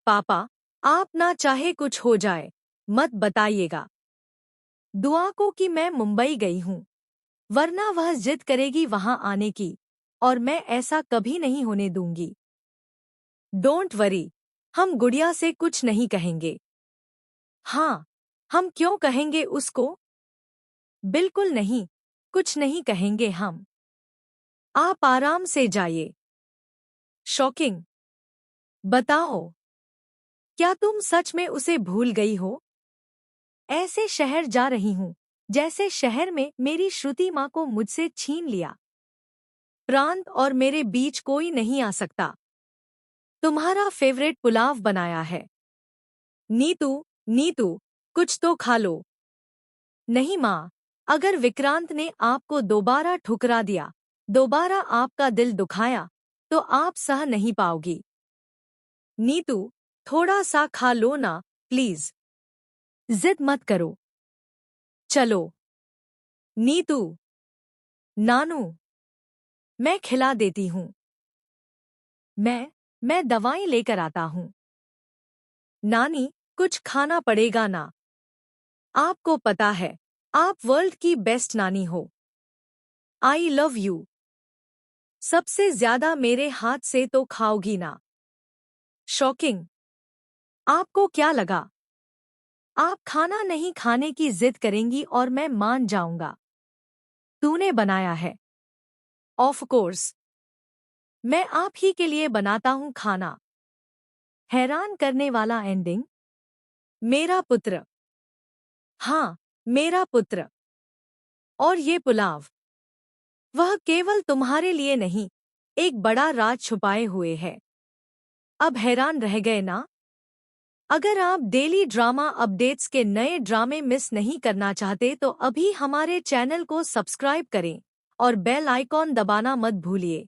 पापा, आप ना चाहे कुछ हो जाए, मत बताइएगा दुआ को कि मैं मुंबई गई हूँ, वरना वह जिद करेगी वहां आने की, और मैं ऐसा कभी नहीं होने दूंगी। डोंट वरी, हम गुड़िया से कुछ नहीं कहेंगे। हाँ, हम क्यों कहेंगे उसको? बिल्कुल नहीं, कुछ नहीं कहेंगे हम। आप आराम से जाइए। शॉकिंग। बताओ, क्या तुम सच में उसे भूल गई हो? ऐसे शहर जा रही हूँ, जैसे शहर में मेरी श्रुति माँ को मुझसे छीन लिया। प्रांत और मेरे बीच कोई नहीं आ सकता। तुम्हारा फेवरेट पुलाव बनाया है। नीतू, नीतू, कुछ तो खा लो। नहीं माँ, अगर विक्रांत ने आपको दोबारा ठुकरा दिया, दोबारा आपका दिल दुखाया, तो आप सह नहीं पाओगी। नीतू, थोड़ा सा खा लो ना, प्लीज। जिद मत करो। चलो। नीतू। नानू, मैं खिला देती हूँ। मैं दवाएं लेकर आता हूँ। नानी, कुछ खाना पड़ेगा ना? आपको पता है, आप वर्ल्ड की बेस्ट नानी हो। I love you. सबसे ज्यादा मेरे हाथ से तो खाओगी ना? शॉकिंग। आपको क्या लगा, आप खाना नहीं खाने की जिद करेंगी और मैं मान जाऊंगा? तूने बनाया है। ऑफ कोर्स, मैं आप ही के लिए बनाता हूँ खाना। हैरान करने वाला एंडिंग। मेरा पुत्र। हाँ, मेरा पुत्र। और ये पुलाव, वह केवल तुम्हारे लिए नहीं, एक बड़ा राज छुपाए हुए है। अब हैरान रह गए ना? अगर आप डेली ड्रामा अपडेट्स के नए ड्रामे मिस नहीं करना चाहते तो अभी हमारे चैनल को सब्सक्राइब करें और बेल आइकॉन दबाना मत भूलिए।